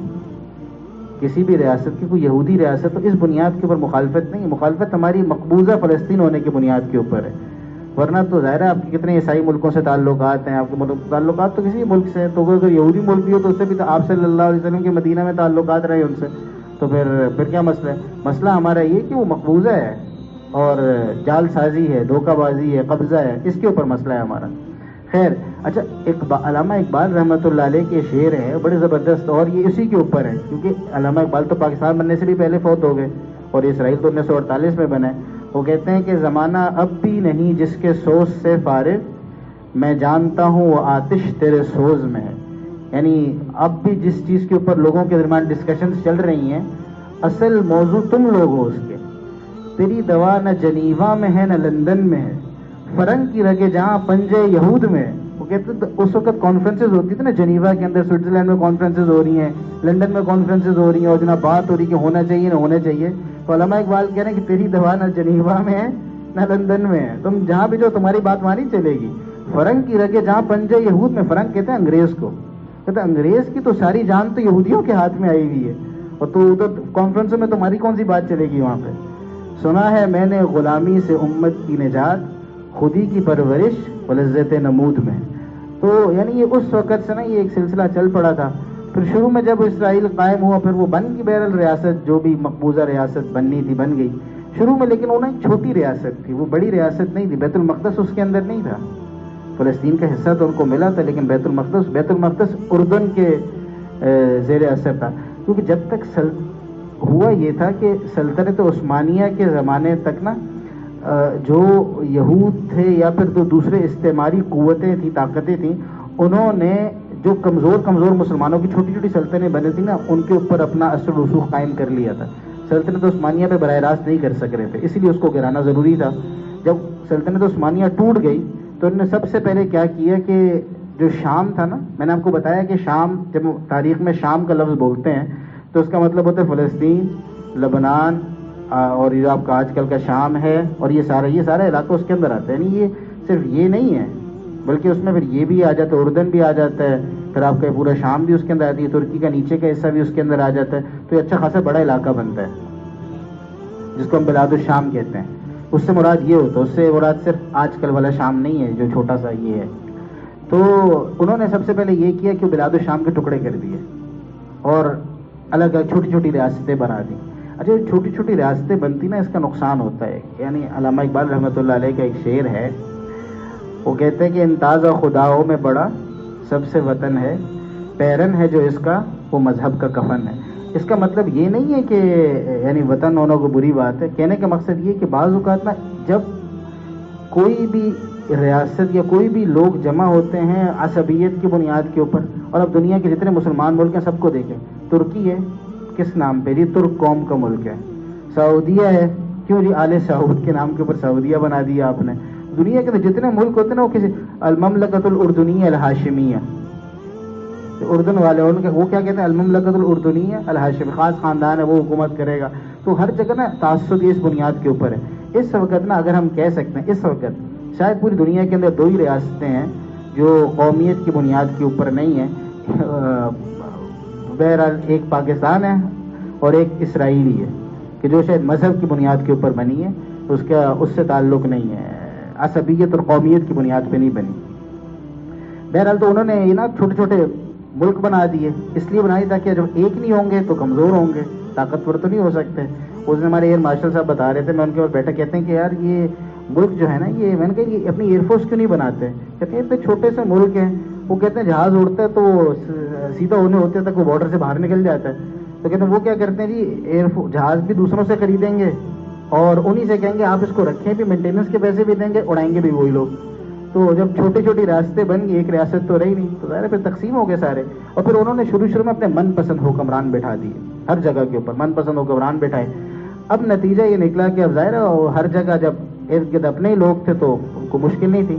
کسی بھی ریاست کی کوئی یہودی ریاست تو اس بنیاد کے اوپر مخالفت نہیں ہے. مخالفت ہماری مقبوضہ فلسطین ہونے کی بنیاد کے اوپر ہے. ورنہ تو ظاہر ہے آپ کے کتنے عیسائی ملکوں سے تعلقات ہیں، آپ کے ملک تعلقات تو کسی ملک سے ہیں. تو اگر یہودی ملک بھی ہو تو اس سے بھی تو آپ صلی اللہ علیہ وسلم کے مدینہ میں تعلقات رہے ان سے، تو پھر کیا مسئلہ ہے؟ مسئلہ ہمارا یہ کہ وہ مقبوضہ ہے اور جال سازی ہے، دھوکہ بازی ہے، قبضہ ہے، اس کے اوپر مسئلہ ہے ہمارا. خیر، اچھا، علامہ اقبال رحمۃ اللہ علیہ کے شعر ہے بڑے زبردست، اور یہ اسی کے اوپر ہے. کیونکہ علامہ اقبال تو پاکستان بننے سے بھی پہلے فوت ہو گئے اور اسرائیل تو 1948 میں بنا ہے. وہ کہتے ہیں کہ زمانہ اب بھی نہیں جس کے سوز سے فارغ، میں جانتا ہوں وہ آتش تیرے سوز میں ہے. یعنی اب بھی جس چیز کے اوپر لوگوں کے درمیان ڈسکشنز چل رہی ہیں، اصل موضوع تم لوگ ہو اس کے. تیری دوا نہ جنیوا میں ہے نہ لندن میں ہے، فرنگ کی رگے جہاں پنجے یہود میں ہے. وہ کہتے ہیں اس وقت کانفرنسز ہوتی تھی نا، جنیوا کے اندر سوئٹزرلینڈ میں کانفرنسز ہو رہی ہیں، لندن میں کانفرنسز ہو رہی ہیں، اور جناب بات ہو رہی کہ ہونا چاہیے نہ ہونا چاہیے. تو علامہ اقبال کہہ رہے ہیں کہ تیری دوا نہ جنیوا میں ہے نہ لندن میں ہے، تم جہاں بھی جو تمہاری بات مانی چلے گی. فرنگ کی رگے جہاں پنجے یہود میں، فرنگ کہتے ہیں انگریز کو. کہتے ہیں انگریز کی تو ساری جان تو یہودیوں کے ہاتھ میں آئی ہوئی ہے، اور تو کانفرنسوں میں تمہاری کون سی بات چلے گی وہاں پہ. سنا ہے میں نے غلامی سے امت کی نجات، خودی کی پرورش و لذت نمود میں. تو یعنی یہ اس وقت سے نا یہ ایک سلسلہ چل پڑا تھا. پھر شروع میں جب اسرائیل قائم ہوا، پھر وہ بن گئی بہرحال ریاست، جو بھی مقبوضہ ریاست بننی تھی بن گئی شروع میں. لیکن وہ نا ایک چھوٹی ریاست تھی، وہ بڑی ریاست نہیں تھی. بیت المقدس اس کے اندر نہیں تھا. فلسطین کا حصہ تو ان کو ملا تھا، لیکن بیت المقدس اردن کے زیر اثر تھا. کیونکہ جب تک ہوا یہ تھا کہ سلطنت عثمانیہ کے زمانے تک نا جو یہود تھے یا پھر جو دوسرے استعماری قوتیں تھیں، طاقتیں تھیں، انہوں نے جو کمزور مسلمانوں کی چھوٹی چھوٹی سلطنتیں بنی تھیں نا، ان کے اوپر اپنا اثر و رسوخ قائم کر لیا تھا. سلطنت عثمانیہ پہ براہ راست نہیں کر سک رہے تھے، اس لیے اس کو گرانا ضروری تھا. جب سلطنت عثمانیہ ٹوٹ گئی تو انہوں نے سب سے پہلے کیا کیا کہ جو شام تھا نا، میں نے آپ کو بتایا کہ شام، جب تاریخ میں شام کا لفظ بولتے ہیں تو اس کا مطلب ہوتا ہے فلسطین، لبنان، اور یہ آپ کا آج کل کا شام ہے، اور یہ سارا علاقہ اس کے اندر آتا ہے. یعنی یہ صرف یہ نہیں ہے، بلکہ اس میں پھر یہ بھی آ جاتا ہے، اردن بھی آ جاتا ہے، پھر آپ کا پورا شام بھی اس کے اندر آتی ہے، ترکی کا نیچے کا حصہ بھی اس کے اندر آ جاتا ہے. تو یہ اچھا خاصا بڑا علاقہ بنتا ہے جس کو ہم بلاد الشام کہتے ہیں. اس سے مراد یہ ہوتا ہے، اس سے مراد صرف آج کل والا شام نہیں ہے جو چھوٹا سا یہ ہے. تو انہوں نے سب سے پہلے یہ کیا کہ بلاد الشام کے ٹکڑے کر دیے اور الگ الگ چھوٹی چھوٹی ریاستیں بنا دیں. اچھا، چھوٹی چھوٹی ریاستیں بنتی نا، اس کا نقصان ہوتا ہے. یعنی علامہ اقبال رحمۃ اللہ علیہ کا ایک شعر ہے، وہ کہتے ہیں کہ انتاز خداؤں میں بڑا سب سے وطن ہے، پیرن ہے جو اس کا وہ مذہب کا کفن ہے. اس کا مطلب یہ نہیں ہے کہ یعنی وطن ہونا کو بری بات ہے. کہنے کا مقصد یہ کہ بعض اوقات نا جب کوئی بھی ریاست یا کوئی بھی لوگ جمع ہوتے ہیں عصبیت کی بنیاد کے اوپر، اور اب دنیا کے جتنے مسلمان ملک ہیں سب کو دیکھیں، ترکی ہے کس نام پہ؟ یہ ترک قوم کا ملک ہے. سعودیہ ہے کیوں جی آل سعود کے نام کے اوپر سعودیہ بنا دیا آپ نے. دنیا کے جتنے ملک ہوتے ہیں نا وہ کسی المملکت الاردنیہ الہاشمیہ، اردن والے ان کے وہ کیا کہتے ہیں المملکت الاردنیہ الہاشمی، خاص خاندان ہے وہ حکومت کرے گا. تو ہر جگہ نا تعصب اس بنیاد کے اوپر ہے. اس وقت نا اگر ہم کہہ سکتے ہیں اس وقت شاید پوری دنیا کے اندر 2 ہی ریاستیں ہیں جو قومیت کی بنیاد کے اوپر نہیں ہیں. بہرحال ایک پاکستان ہے اور ایک اسرائیلی ہے کہ جو شاید مذہب کی بنیاد کے اوپر بنی ہے، اس سے تعلق نہیں ہے، عصبیت اور قومیت کی بنیاد پہ نہیں بنی. بہرحال تو انہوں نے یہ نا چھوٹے چھوٹے ملک بنا دیے، اس لیے بنائی تاکہ جب ایک نہیں ہوں گے تو کمزور ہوں گے، طاقتور تو نہیں ہو سکتے. اس دن ہمارے ایئر مارشل صاحب بتا رہے تھے، میں ان کے اوپر بیٹھا، کہتے ہیں کہ یار یہ ملک جو ہے نا یہ میں نے کہا یہ اپنی ایئر فورس کیوں نہیں بناتے؟ کہتے ہیں اتنے چھوٹے سے ملک ہیں، وہ کہتے ہیں جہاز اڑتا ہے تو سیدھا ہونے ہوتے تک وہ بارڈر سے باہر نکل جاتا ہے. تو کہتے ہیں وہ کیا کرتے ہیں جی جہاز بھی دوسروں سے خریدیں گے اور انہی سے کہیں گے آپ اس کو رکھیں بھی، مینٹیننس کے پیسے بھی دیں گے، اڑائیں گے بھی وہی لوگ. تو جب چھوٹی چھوٹی راستے بن گئی، ایک ریاست تو رہی نہیں، تو ظاہر ہے پھر تقسیم ہو گئے سارے. اور پھر انہوں نے شروع میں اپنے من پسند حکمران بٹھا دیے، ہر جگہ کے اوپر من پسند حکمران بٹھائے. اب نتیجہ یہ نکلا کہ اب ظاہر ہے ہر جگہ جب ارد گرد اپنے ہی لوگ تھے تو ان کو مشکل نہیں تھی.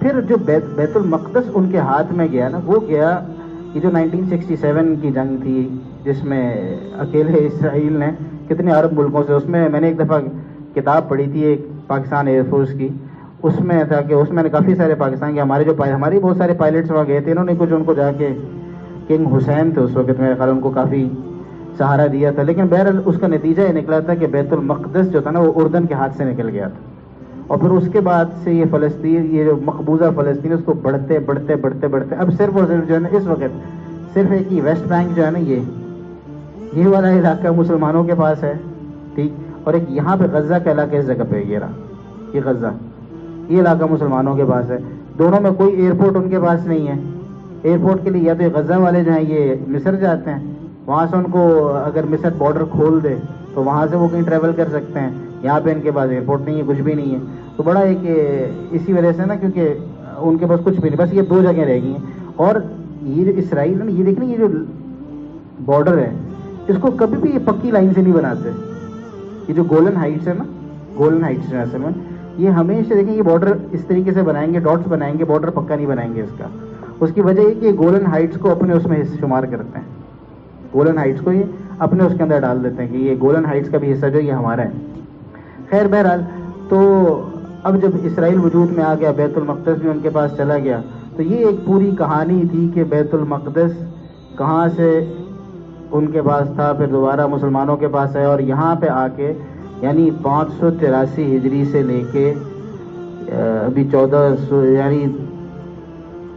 پھر جو بیت المقدس ان کے ہاتھ میں گیا نا، وہ گیا یہ جو 1967 کی جنگ تھی جس میں اکیلے اسرائیل نے کتنے عرب ملکوں سے، اس میں نے ایک دفعہ کتاب پڑھی تھی ایک پاکستان ایئر فورس کی، اس میں تھا کہ اس میں نے کافی سارے پاکستان کے ہمارے بہت سارے پائلٹس وہاں گئے تھے، انہوں نے کچھ ان کو جا کے کنگ حسین تھے اس وقت، میرے خیال ان کو کافی سہارا دیا تھا. لیکن بہرحال اس کا نتیجہ یہ نکلا تھا کہ بیت المقدس جو تھا نا وہ اردن کے ہاتھ سے نکل گیا تھا. اور پھر اس کے بعد سے یہ فلسطین، یہ جو مقبوضہ فلسطین، اس کو بڑھتے بڑھتے بڑھتے بڑھتے اب صرف اور صرف جو ہے نا اس وقت صرف ایک ہی ویسٹ بینک جو ہے نا یہ والا علاقہ مسلمانوں کے پاس ہے، ٹھیک، اور ایک یہاں پہ غزہ کا علاقہ اس جگہ پہ یہ رہا، یہ غزہ، یہ علاقہ مسلمانوں کے پاس ہے. دونوں میں کوئی ایئرپورٹ ان کے پاس نہیں ہے. ایئرپورٹ کے لیے یا تو یہ غزہ والے جو ہیں یہ مصر جاتے ہیں، وہاں سے ان کو اگر مصر بارڈر کھول دے تو وہاں سے وہ کہیں ٹریول کر سکتے ہیں. یہاں پہ ان کے پاس ایئرپورٹ نہیں ہے، کچھ بھی نہیں ہے. تو بڑا ایک اسی وجہ سے نا کیونکہ ان کے پاس کچھ بھی نہیں، بس یہ 2 جگہیں رہ گئی ہیں. اور یہ جو اسرائیل ہے نا، یہ دیکھیں یہ جو بارڈر ہے اس کو کبھی بھی یہ پکی لائن سے نہیں بناتے. یہ جو گولن ہائٹس ہے نا، گولن ہائٹس جو اصل میں یہ ہمیشہ دیکھیں یہ بارڈر اس طریقے سے بنائیں گے، ڈاٹس بنائیں گے، بارڈر پکا نہیں بنائیں گے اس کا. اس کی وجہ یہ کہ یہ گولن ہائٹس کو اپنے اس میں شمار کرتے ہیں، گولن ہائٹس کو یہ اپنے اس کے اندر ڈال دیتے ہیں کہ یہ گولن ہائٹس کا بھی حصہ جو یہ ہمارا ہے. خیر بہرحال تو اب جب اسرائیل وجود میں آ گیا، بیت المقدس بھی ان کے پاس چلا گیا، تو یہ ایک پوری کہانی تھی کہ بیت المقدس کہاں سے ان کے پاس تھا، پھر دوبارہ مسلمانوں کے پاس ہے، اور یہاں پہ آ کے یعنی 583 ہجری سے لے کے ابھی 1400 یعنی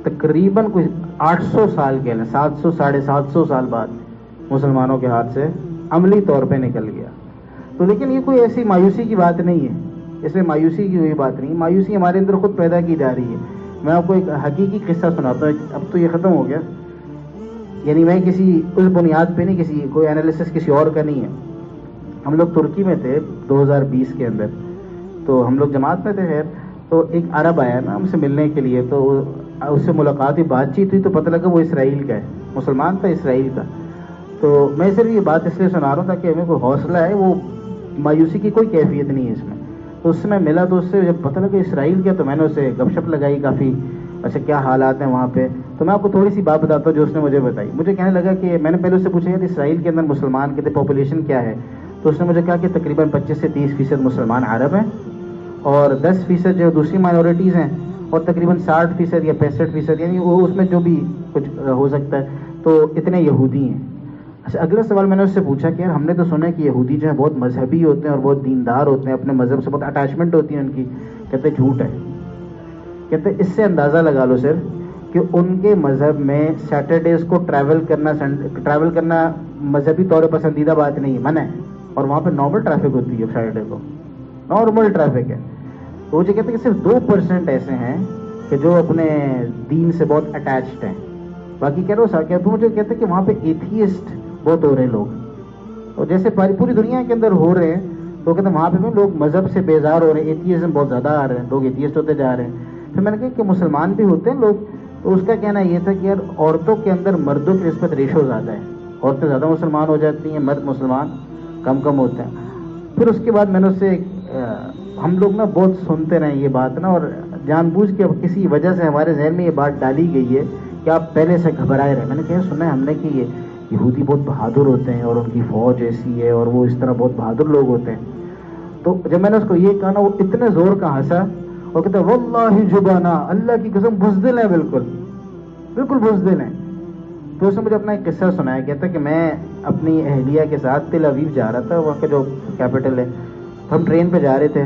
تقریباً کچھ 800 سال کے 700 ساڑھے 700 سال بعد مسلمانوں کے ہاتھ سے عملی طور پہ نکل گیا. تو لیکن یہ کوئی ایسی مایوسی کی بات نہیں ہے، اس میں مایوسی کی کوئی بات نہیں، مایوسی ہمارے اندر خود پیدا کی جا رہی ہے. میں آپ کو ایک حقیقی قصہ سناتا ہوں، اب تو یہ ختم ہو گیا، یعنی میں کسی اس بنیاد پہ نہیں، کسی کوئی انالیسس کسی اور کا نہیں ہے. ہم لوگ ترکی میں تھے 2020 کے اندر، تو ہم لوگ جماعت میں تھے. خیر تو ایک عرب آیا نا ہم سے ملنے کے لیے، تو اس سے ملاقات ہوئی، بات چیت ہوئی، تو پتہ لگا وہ اسرائیل کا ہے، مسلمان تھا اسرائیل کا. تو میں صرف یہ بات اس لیے سنا رہا ہوں تاکہ ہمیں کوئی حوصلہ ہے، وہ مایوسی کی کوئی کیفیت نہیں ہے اس میں. تو اس سے میں ملا، تو اس سے جب پتہ لگا اسرائیل کیا، تو میں نے اسے گپ شپ لگائی کافی، اچھا کیا حالات ہیں وہاں پہ. تو میں آپ کو تھوڑی سی بات بتاتا ہوں جو اس نے مجھے بتائی. مجھے کہنے لگا کہ میں نے پہلے اس سے پوچھا کہ اسرائیل کے اندر مسلمان کتنے، پاپولیشن کیا ہے. تو اس نے مجھے کہا کہ تقریباً 25 سے 30% مسلمان عرب ہیں، اور 10% جو دوسری مائنورٹیز ہیں، اور تقریباً 60% یا 65% یعنی وہ اس میں جو بھی کچھ ہو سکتا ہے، تو اتنے یہودی ہیں. اچھا اگلا سوال میں نے اس سے پوچھا کہ یار ہم نے تو سنا ہے کہ یہودی جو ہیں بہت مذہبی ہوتے ہیں اور بہت دیندار ہوتے ہیں، اپنے مذہب سے بہت اٹیچمنٹ ہوتی ہے ان کی. کہتے جھوٹ ہے. کہتے اس سے اندازہ لگا لو صرف کہ ان کے مذہب میں سیٹرڈیز کو ٹریول کرنا مذہبی طور پر پسندیدہ بات نہیں ہے، منع ہے. اور وہاں پہ نارمل ٹریفک ہوتی ہے سیٹرڈے کو، نارمل ٹریفک ہے. تو وہ جو کہتے ہیں کہ صرف 2% ایسے ہیں کہ جو اپنے دین سے بہت اٹیچڈ ہیں. باقی کہہ رہا ہوں تو مجھے کہتے ہیں کہ وہاں پہ ایتھیسٹ بہت ہو رہے ہیں لوگ، اور جیسے پوری دنیا کے اندر ہو رہے ہیں. تو کہتے ہیں وہاں پہ بھی لوگ مذہب سے بیزار ہو رہے ہیں، ایتھیزم بہت زیادہ آ رہے ہیں، لوگ ایتھیسٹ ہوتے جا رہے ہیں. پھر میں نے کہا کہ مسلمان بھی ہوتے ہیں لوگ. تو اس کا کہنا یہ تھا کہ یار عورتوں کے اندر مردوں کی نسبت ریشو زیادہ ہے، عورتیں زیادہ مسلمان ہو جاتی ہیں، مرد مسلمان کم ہوتے ہیں. پھر اس کے بعد میں نے اس سے ہم لوگ نا بہت سنتے رہے یہ بات نا، اور جان بوجھ کے کسی وجہ سے ہمارے ذہن میں یہ بات ڈالی گئی ہے کہ آپ پہلے سے گھبرائے رہے. میں نے کہا سنا ہے ہم نے کہ یہ یہودی بہت بہادر ہوتے ہیں اور ان کی فوج ایسی ہے اور وہ اس طرح بہت بہادر لوگ ہوتے ہیں. تو جب میں نے اس کو یہ کہا نا وہ اتنے زور کا ہنسا اور کہتا واللہ جبانا، اللہ کی قسم بزدل ہے، بالکل بزدل ہیں. تو اس نے مجھے اپنا ایک قصہ سنایا. کہتا کہ میں اپنی اہلیہ کے ساتھ تل ابیب جا رہا تھا، وہاں کا جو کیپٹل ہے. ہم ٹرین پہ جا رہے تھے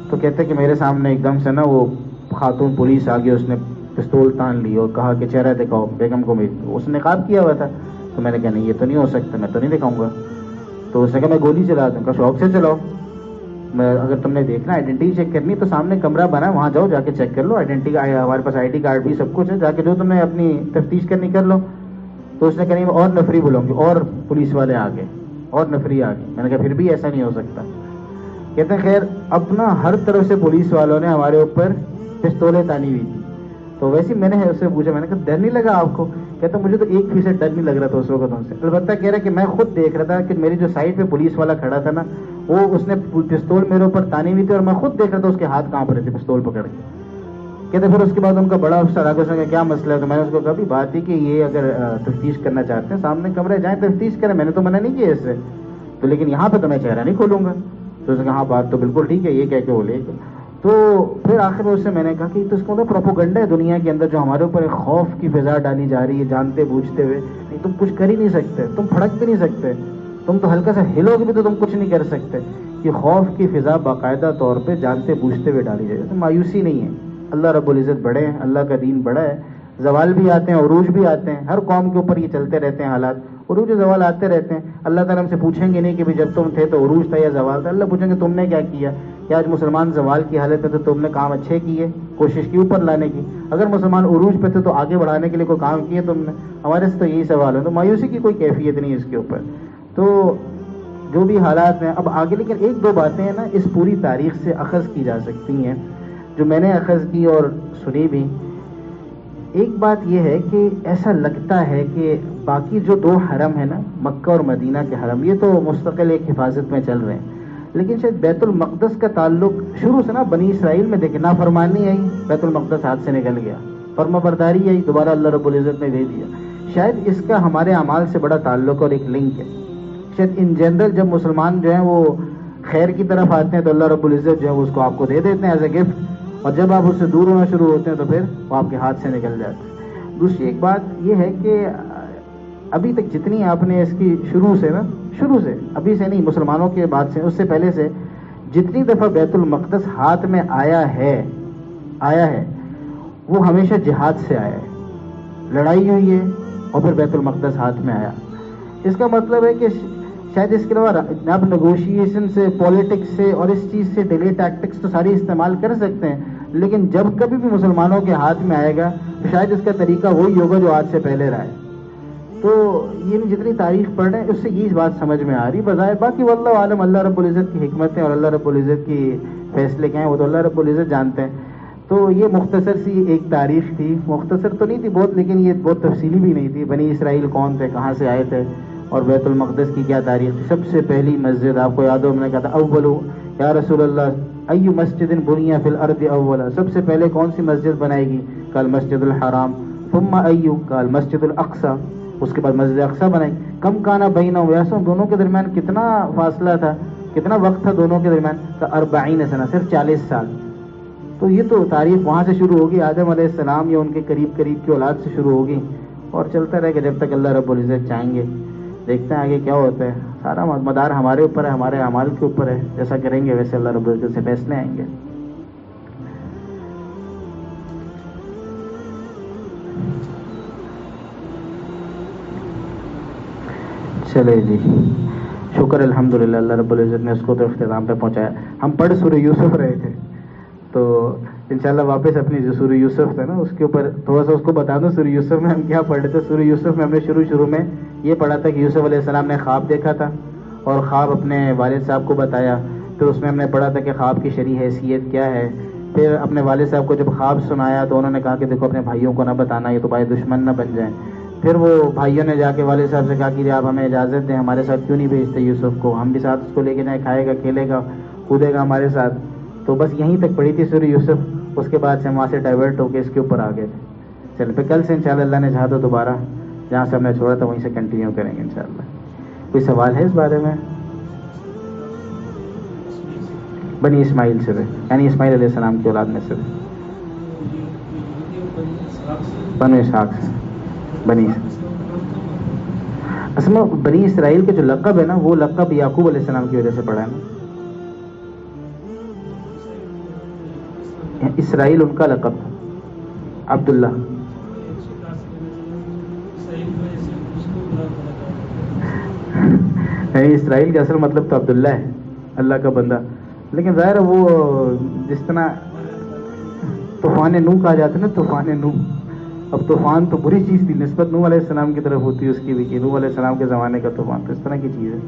تو کہتے کہ میرے سامنے ایک دم سے نا وہ خاتون پولیس آ گئی، اس نے پستول تان لی اور کہا کہ چہرہ دکھاؤ بیگم کو میری. اس نے نقاب کیا ہوا تھا. تو میں نے کہا نہیں یہ تو نہیں ہو سکتا، میں تو نہیں دکھاؤں گا. تو اس نے کہا میں گولی چلا دوں. کہا شوق سے چلاؤ، میں اگر تم نے دیکھنا آئیڈینٹی چیک کرنی تو سامنے کمرہ بنا ہے وہاں جاؤ، جا کے چیک کر لو. آئیڈینٹی ہمارے پاس آئی ڈی کارڈ بھی سب کچھ ہے، جا کے جو تم نے اپنی تفتیش کرنی کر لو. تو اس نے کہا نہیں میں اور نفری بلاؤں گی، اور پولیس والے آ گئے اور نفری آ گئی. میں نے کہا پھر بھی ایسا نہیں ہو سکتا. کہتے ہیں خیر اپنا ہر طرف سے پولیس والوں نے ہمارے اوپر پستولیں تانی ہوئی تھی. تو ویسے میں نے اس سے پوچھا، میں نے کہا ڈر نہیں لگا آپ کو؟ کہتا مجھے تو 1% ڈر نہیں لگ رہا تھا اس وقت ان سے. البتہ کہہ رہا کہ میں خود دیکھ رہا تھا کہ میری جو سائڈ پہ پولیس والا کھڑا تھا نا وہ اس نے پستول میرے اوپر تانی ہوئی تھی اور میں خود دیکھ رہا تھا اس کے ہاتھ کانپ رہے تھے پستول پکڑ کے. کہتے پھر اس کے بعد ان کا بڑا افسر آگے سے کیا مسئلہ ہے. تو میں نے اس کو کہا بھی بات ہی کہ یہ اگر تفتیش کرنا چاہتے ہیں سامنے کمرے جائیں تفتیش کریں، میں نے تو منع نہیں کیا اس سے، تو لیکن یہاں پہ تو میں چہرہ نہیں کھولوں گا. تو اس نے کہا ہاں بات تو بالکل ٹھیک ہے، یہ کہہ کے وہ لے گئے. تو پھر آخر میں اس سے میں نے کہا کہ تو اس کو پروپوگنڈا ہے دنیا کے اندر جو ہمارے اوپر ایک خوف کی فضا ڈالی جا رہی ہے جانتے بوجھتے ہوئے. نہیں تم کچھ کر ہی نہیں سکتے، تم پھڑک بھی نہیں سکتے، تم تو ہلکا سا ہلو گے بھی تو تم کچھ نہیں کر سکتے. یہ خوف کی فضا باقاعدہ طور پہ جانتے بوجھتے ہوئے ڈالی جائے. تو مایوسی نہیں ہے، اللہ رب العزت بڑے ہیں، اللہ کا دین بڑا ہے. زوال بھی آتے ہیں، عروج بھی آتے ہیں، ہر قوم کے اوپر یہ چلتے رہتے ہیں حالات. عروج و زوال آتے رہتے ہیں. اللہ تعالیٰ ہم سے پوچھیں گے نہیں کہ جب تم تھے تو عروج تھا یا زوال تھا. اللہ پوچھیں گے تم نے کیا کیا. کہ آج مسلمان زوال کی حالت میں تو تم نے کام اچھے کیے، کوشش کی اوپر لانے کی. اگر مسلمان عروج پہ تھے تو آگے بڑھانے کے لیے کوئی کام کیے تم نے. ہمارے سے تو یہی سوال ہے. تو مایوسی کی کوئی کیفیت نہیں اس کے اوپر. تو جو بھی حالات ہیں اب آگے، لیکن ایک دو باتیں ہیں نا اس پوری تاریخ سے اخذ کی جا سکتی ہیں جو میں نے اخذ کی اور سنی بھی. ایک بات یہ ہے کہ ایسا لگتا ہے کہ باقی جو 2 حرم ہیں نا مکہ اور مدینہ کے حرم یہ تو مستقل ایک حفاظت میں چل رہے ہیں، لیکن شاید بیت المقدس کا تعلق شروع سے نا بنی اسرائیل میں دیکھیں نافرمانی آئی بیت المقدس ہاتھ سے نکل گیا، فرما برداری آئی دوبارہ اللہ رب العزت نے دے دیا. شاید اس کا ہمارے اعمال سے بڑا تعلق اور ایک لنک ہے. شاید ان جنرل جب مسلمان جو ہیں وہ خیر کی طرف آتے ہیں تو اللہ رب العزت جو ہے وہ اس کو آپ کو دے دیتے ہیں ایز اے گفٹ، اور جب آپ اس سے دور ہونا شروع ہوتے ہیں تو پھر وہ آپ کے ہاتھ سے نکل جاتے ہیں. دوسری ایک بات یہ ہے کہ ابھی تک جتنی آپ نے اس کی شروع سے ابھی سے نہیں مسلمانوں کے بعد سے اس سے پہلے سے جتنی دفعہ بیت المقدس ہاتھ میں آیا ہے وہ ہمیشہ جہاد سے آیا ہے، لڑائی ہوئی ہے اور پھر بیت المقدس ہاتھ میں آیا. اس کا مطلب ہے کہ شاید اس کے علاوہ آپ نیگوشیشن سے، پولیٹکس سے اور اس چیز سے ڈیلے ٹیکٹکس تو ساری استعمال کر سکتے ہیں، لیکن جب کبھی بھی مسلمانوں کے ہاتھ میں آئے گا شاید اس کا طریقہ وہی ہوگا جو آج سے پہلے رہا ہے. تو یہ جتنی تاریخ پڑھ رہے ہیں اس سے یہ بات سمجھ میں آ رہی بظاہر. باقی واللہ عالم اللہ رب العزت کی حکمتیں اور اللہ رب العزت کی فیصلے کیا ہیں وہ تو اللہ رب العزت جانتے ہیں. تو یہ مختصر سی ایک تاریخ تھی، مختصر تو نہیں تھی بہت لیکن یہ بہت تفصیلی بھی نہیں تھی. بنی اسرائیل کون تھے، کہاں سے آئے تھے اور بیت المقدس کی کیا تاریخ تھی. سب سے پہلی مسجد آپ کو یاد ہو میں نے کہا تھا اولو یا رسول اللہ ای مسجد بنی فی الارض اولا، سب سے پہلے کون سی مسجد بنائے گی؟ قال مسجد الحرام. ثم ایو قال مسجد الاقصی، اس کے بعد مسجد اقصی بنائی. کم کانا بینہ ویسا دونوں کے درمیان کتنا فاصلہ تھا، کتنا وقت تھا دونوں کے درمیان؟ کا 40 سنہ، صرف 40 سال. تو یہ تو تاریخ وہاں سے شروع ہوگی آدم علیہ السلام یا ان کے قریب کی اولاد سے شروع ہوگی اور چلتا رہے گا جب تک اللہ رب العزت چاہیں گے. دیکھتے ہیں آگے کیا ہوتا ہے. سارا مدار ہمارے اوپر ہے، ہمارے اعمال کے اوپر ہے. جیسا کریں گے ویسے اللہ رب العزت سے فیصلے آئیں گے. چلے جی، شکر الحمدللہ اللہ رب العزت نے اس کو تو اختتام پہ پہنچایا. ہم پڑھ سورہ یوسف رہے تھے تو انشاءاللہ واپس اپنی جو سورہ یوسف تھا نا اس کے اوپر تھوڑا سا اس کو بتا دوں. سورہ یوسف میں ہم کیا پڑھ رہے تھے؟ سورہ یوسف میں ہم نے شروع میں یہ پڑھا تھا کہ یوسف علیہ السلام نے خواب دیکھا تھا اور خواب اپنے والد صاحب کو بتایا. پھر اس میں ہم نے پڑھا تھا کہ خواب کی شرعی حیثیت کیا ہے. پھر اپنے والد صاحب کو جب خواب سنایا تو انہوں نے کہا کہ دیکھو اپنے بھائیوں کو نہ بتانا، یہ تو بھائی دشمن نہ بن جائیں. پھر وہ بھائیوں نے جا کے والد صاحب سے کہا کہ آپ ہمیں اجازت دیں، ہمارے ساتھ کیوں نہیں بھیجتے یوسف کو، ہم بھی ساتھ اس کو لے کے جائیں، کھائے گا کھیلے گا کودے گا ہمارے ساتھ. تو بس یہیں تک پڑھی تھی سورہ یوسف. اس کے بعد سے ہم وہاں سے ڈائیورٹ ہو کے اس کے اوپر آ گئے تھے. چلے پھر کل سے انشاءاللہ اللہ نے چاہا تو دوبارہ جہاں سے ہم نے چھوڑا تھا وہیں سے کنٹینیو کریں گے انشاءاللہ. کوئی سوال ہے اس بارے میں؟ بنی اسماعیل سے بھی، یعنی اسماعیل علیہ السلام کی اولاد میں سے بھی. بنو اسحاق سے بنی. اصل میں بنی اسرائیل کا جو لقب ہے نا، وہ لقب یعقوب علیہ السلام کی وجہ سے پڑا ہے نا. اسرائیل ان کا لقب تھا، عبداللہ. نہیں، اسرائیل کا اصل مطلب تو عبداللہ ہے، اللہ کا بندہ. لیکن ظاہر وہ جس طرح طوفان نوح کہا جاتا ہے نا، طوفان نوح. اب طوفان تو بری چیز تھی، نسبت نوح علیہ السلام کی طرف ہوتی ہے اس کی بھی، کہ نوح علیہ السلام کے زمانے کا طوفان تو اس طرح کی چیز ہے.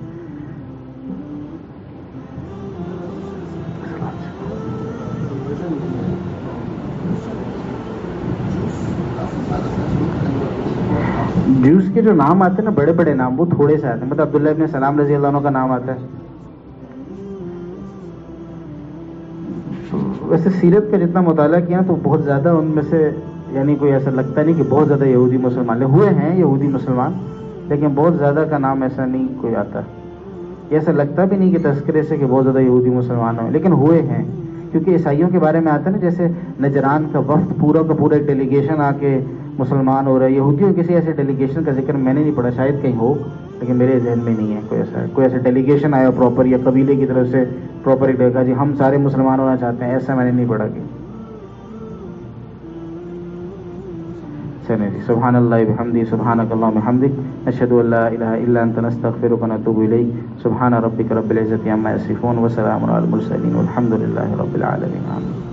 جوس کے جو نام آتے ہیں نا، بڑے بڑے نام، وہ تھوڑے سے آتے ہیں. مطلب عبداللہ ابن سلام رضی اللہ عنہ کا نام آتا ہے. ویسے سیرت کا جتنا مطالعہ کیا تو بہت زیادہ ان میں سے، یعنی کوئی ایسا لگتا نہیں کہ بہت زیادہ یہودی مسلمان ہوئے ہیں، یہودی مسلمان، لیکن بہت زیادہ کا نام ایسا نہیں کوئی آتا. ایسا لگتا بھی نہیں کہ تذکرے سے کہ بہت زیادہ یہودی مسلمان ہوئے، لیکن ہوئے ہیں. کیونکہ عیسائیوں کے بارے میں آتا ہے نا، جیسے نجران کا وفد پورا کا پورا ایک ڈیلیگیشن آ کے مسلمان ہو رہا ہے. یہودیوں کسی ایسے ڈیلیگیشن کا ذکر میں نے نہیں پڑھا، شاید کہیں ہو، لیکن میرے ذہن میں نہیں ہے کوئی ایسا ڈیلیگیشن آیا پراپر، یا قبیلے کی طرف سے پراپر ایک ڈیلیگا جی ہم سارے مسلمان ہونا چاہتے ہیں، ایسا میں نے نہیں پڑھا. کہ چلیں جی، سبحان اللہ بحمدہ، سبحانک اللہم بحمدک، اشہد ان لا الہ الا انت، نستغفرک ونتوب الیک. سبحان ربک رب العزۃ عما یصفون، وسلام علی المرسلین، والحمد للہ رب العالمین. آمین.